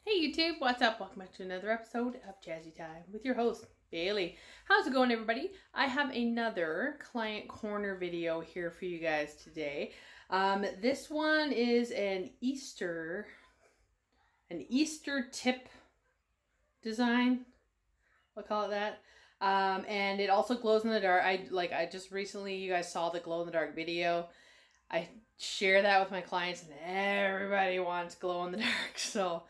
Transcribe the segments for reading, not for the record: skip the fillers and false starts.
Hey YouTube, what's up? Welcome back to another episode of Jazzy Time with your host, Bailey. How's it going, everybody? I have another client corner video here for you guys today. This one is an Easter tip design. We'll call it that. And it also glows in the dark. I just recently, you guys saw the glow in the dark video. I share that with my clients and everybody wants glow in the dark. So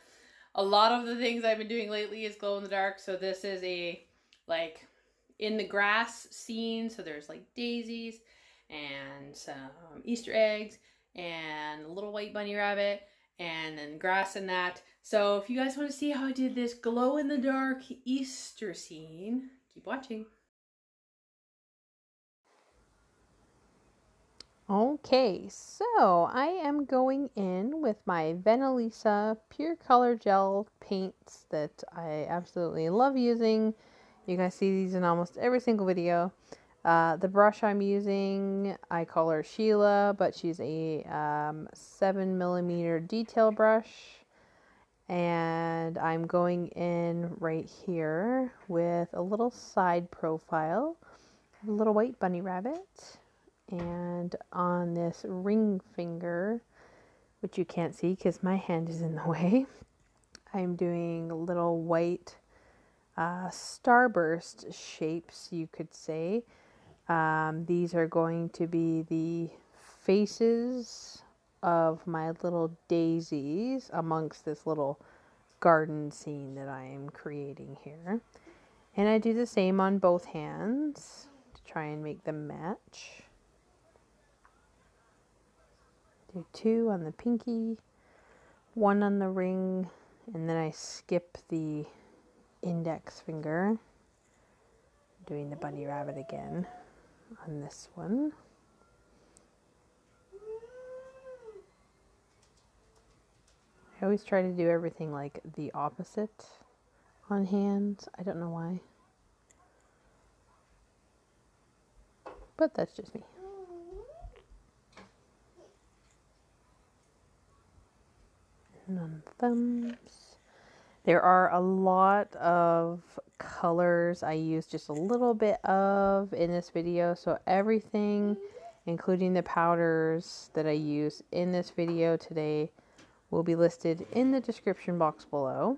a lot of the things I've been doing lately is glow in the dark. So this is a in the grass scene. So there's like daisies and some Easter eggs and a little white bunny rabbit and then grass and that. So if you guys want to see how I did this glow in the dark Easter scene, keep watching. Okay, so I am going in with my Venalisa Pure Color Gel paints that I absolutely love using. You guys see these in almost every single video. The brush I'm using, I call her Sheila, but she's a 7mm detail brush. And I'm going in right here with a little side profile, a little white bunny rabbit. And on this ring finger, which you can't see because my hand is in the way, I'm doing little white starburst shapes, you could say. These are going to be the faces of my little daisies amongst this little garden scene that I am creating here. And I do the same on both hands to try and make them match. Do two on the pinky, one on the ring, and then I skip the index finger, doing the bunny rabbit again on this one. I always try to do everything like the opposite on hands. I don't know why, but that's just me. And on thumbs. There are a lot of colors I use just a little bit of in this video. So everything, including the powders that I use in this video today, will be listed in the description box below.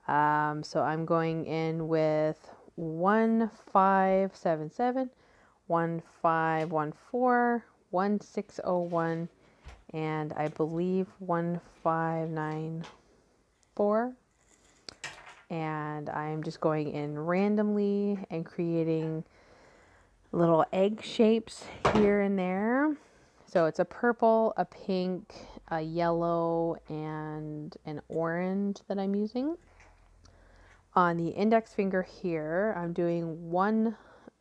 So I'm going in with 1577, 1514, 1601, and I believe 1594. And I'm just going in randomly and creating little egg shapes here and there. So it's a purple, a pink, a yellow, and an orange that I'm using. On the index finger here, I'm doing one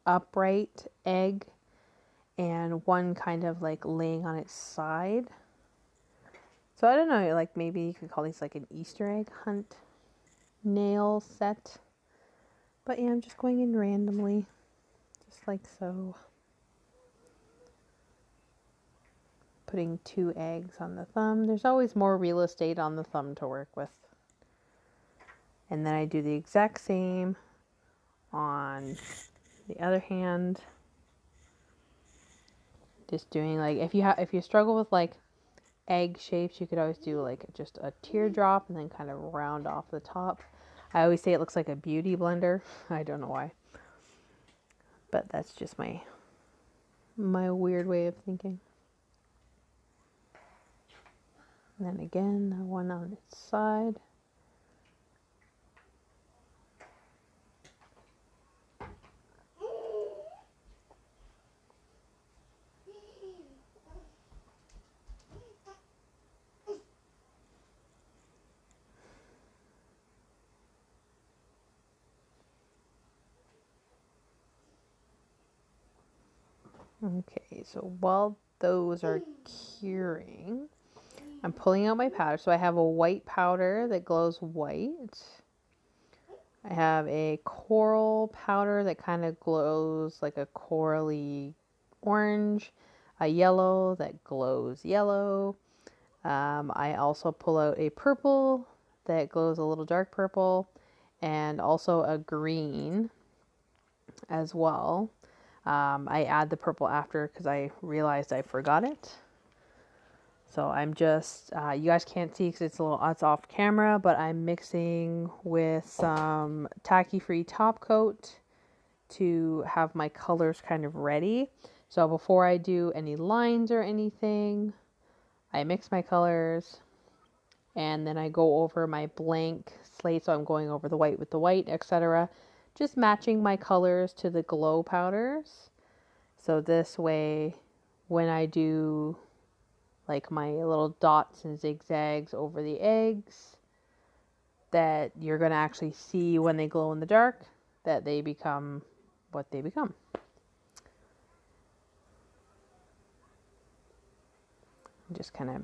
upright egg and one kind of like laying on its side. So I don't know, like maybe you could call these like an Easter egg hunt nail set. But yeah, I'm just going in randomly, just like so. Putting two eggs on the thumb. There's always more real estate on the thumb to work with. And then I do the exact same on the other hand. Just doing like, if you struggle with like egg shapes, you could always do like just a teardrop and then kind of round off the top. I always say it looks like a beauty blender. I don't know why, but that's just my weird way of thinking. And then again, the one on its side. Okay, so while those are curing, I'm pulling out my powder. So I have a white powder that glows white. I have a coral powder that kind of glows like a corally orange. A yellow that glows yellow. I also pull out a purple that glows a little dark purple, and also a green as well. I add the purple after because I realized I forgot it. So I'm just, you guys can't see because it's off camera, but I'm mixing with some tacky free top coat to have my colors kind of ready. So before I do any lines or anything, I mix my colors and then I go over my blank slate. So I'm going over the white with the white, etc. Just matching my colors to the glow powders. So this way, when I do like my little dots and zigzags over the eggs, that you're going to actually see when they glow in the dark, that they become what they become. I'm just kind of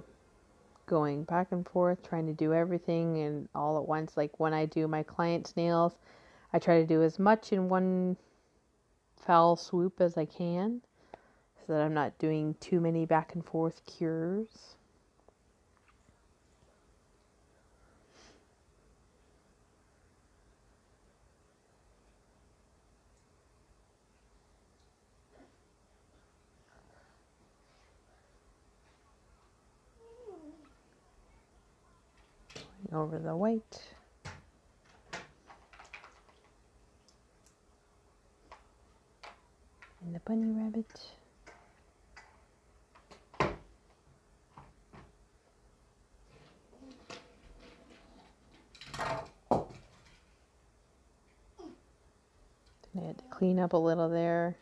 going back and forth, trying to do everything and all at once. Like when I do my client's nails, I try to do as much in one foul swoop as I can, so that I'm not doing too many back and forth cures. Over the white. And the bunny rabbit. I had to clean up a little there,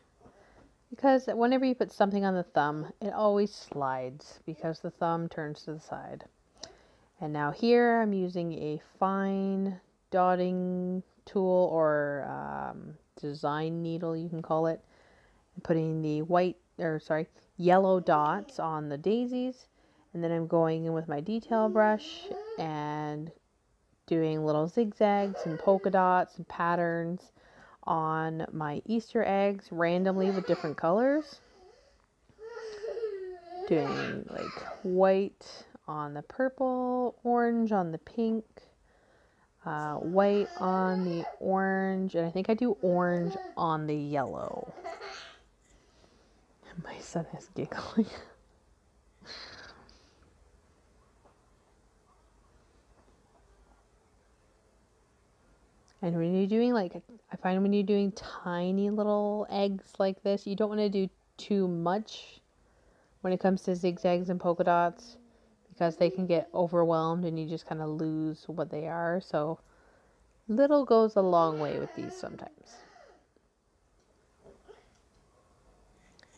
because whenever you put something on the thumb, it always slides because the thumb turns to the side. And now here I'm using a fine dotting tool, or design needle, you can call it, and putting the yellow dots on the daisies, and then I'm going in with my detail brush and doing little zigzags and polka dots and patterns on my Easter eggs randomly with different colors. Doing like white on the purple, orange on the pink, white on the orange, and I think I do orange on the yellow. My son is giggling. And when you're doing I find when you're doing tiny little eggs like this, you don't want to do too much when it comes to zigzags and polka dots, because they can get overwhelmed and you just kind of lose what they are. So little goes a long way with these sometimes.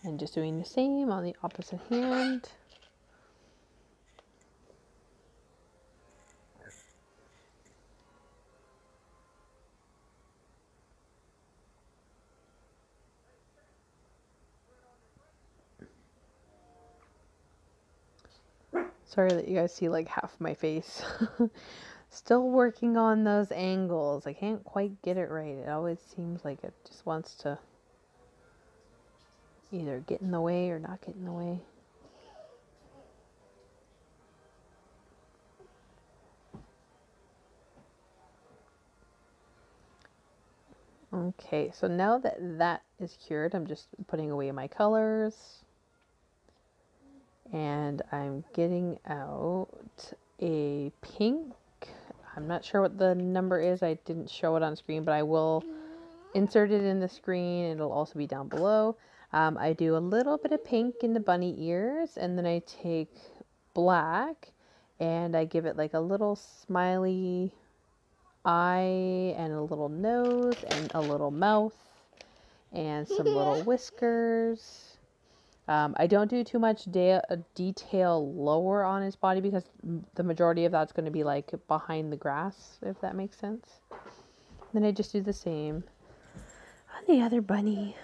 And just doing the same on the opposite hand. Sorry that you guys see like half my face. Still working on those angles. I can't quite get it right. It always seems like it just wants to either get in the way or not get in the way. Okay, so now that that is cured, I'm just putting away my colors. And I'm getting out a pink. I'm not sure what the number is. I didn't show it on screen, but I will insert it in the screen. It'll also be down below. I do a little bit of pink in the bunny ears, and then I take black and I give it like a little smiley eye and a little nose and a little mouth and some little whiskers. I don't do too much detail lower on his body because the majority of that's going to be like behind the grass, if that makes sense. Then I just do the same on the other bunny.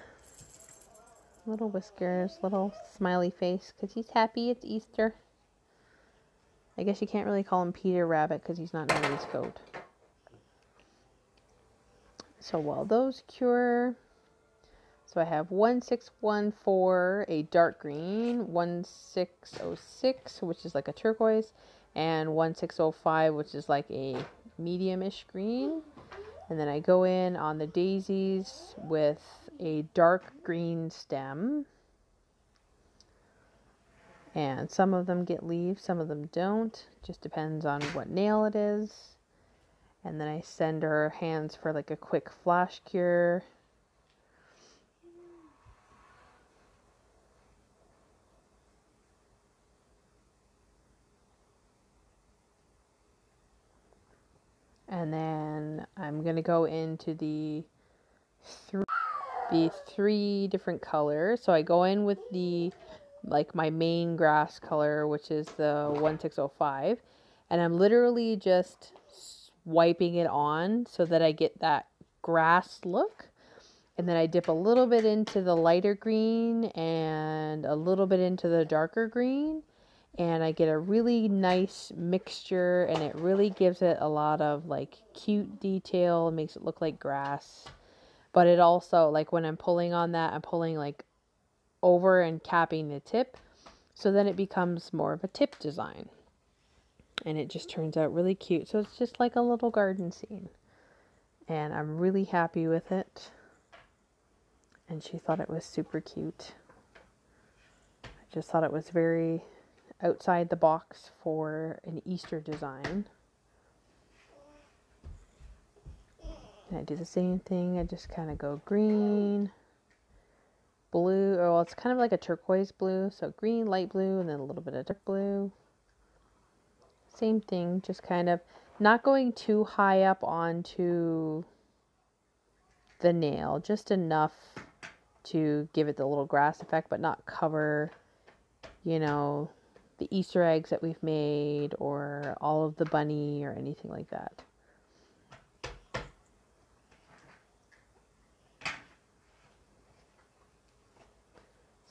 Little whiskers, little smiley face because he's happy it's Easter. I guess you can't really call him Peter Rabbit because he's not in his coat. So while those cure, so I have 1614, a dark green, 1606, which is like a turquoise, and 1605, which is like a medium-ish green. And then I go in on the daisies with a dark green stem. And some of them get leaves, some of them don't. Just depends on what nail it is. And then I send her hands for like a quick flash cure. And then I'm going to go into the three different colors. So I go in with the, like my main grass color, which is the 1605. And I'm literally just wiping it on so that I get that grass look. And then I dip a little bit into the lighter green and a little bit into the darker green. And I get a really nice mixture, and it really gives it a lot of like cute detail, makes it look like grass. But it also, like when I'm pulling on that, I'm pulling like over and capping the tip, so then it becomes more of a tip design. And it just turns out really cute. So it's just like a little garden scene. And I'm really happy with it. And she thought it was super cute. I just thought it was very outside the box for an Easter design. And I do the same thing. I just kind of go green, blue, or well, it's kind of like a turquoise blue. So green, light blue, and then a little bit of dark blue. Same thing, just kind of not going too high up onto the nail, just enough to give it the little grass effect, but not cover, you know, the Easter eggs that we've made or all of the bunny or anything like that.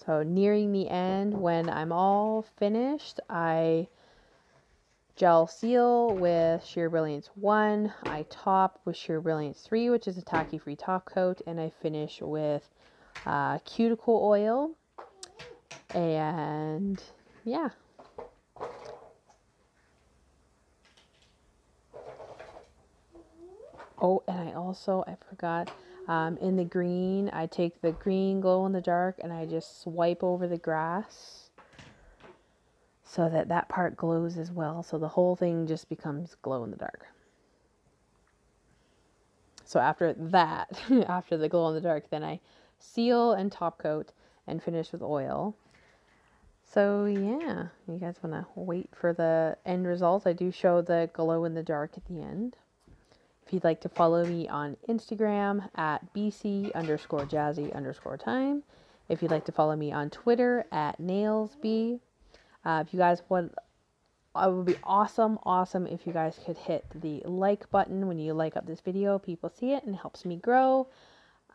So nearing the end, when I'm all finished, I gel seal with Sheer Brilliance 1. I top with Sheer Brilliance 3, which is a tacky-free top coat. And I finish with cuticle oil. And yeah. Oh, and I forgot, in the green, I take the green glow in the dark and I just swipe over the grass so that that part glows as well. So the whole thing just becomes glow in the dark. So after that, after the glow in the dark, then I seal and top coat and finish with oil. So yeah, you guys want to wait for the end result. I do show the glow in the dark at the end. If you'd like to follow me on Instagram at bc_jazzy_time. If you'd like to follow me on Twitter at nailsb. If you guys would, it would be awesome if you guys could hit the like button when you like up this video. People see it and it helps me grow.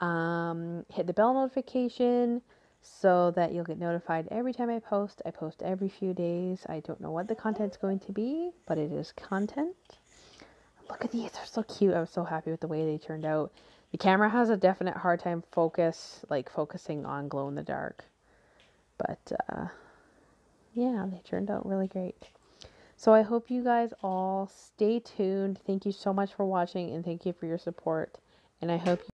Hit the bell notification so that you'll get notified every time I post. I post every few days. I don't know what the content's going to be, but it is content. Look at these, they're so cute. I was so happy with the way they turned out. The camera has a definite hard time focusing on glow in the dark. But yeah, they turned out really great. So I hope you guys all stay tuned. Thank you so much for watching and thank you for your support. And I hope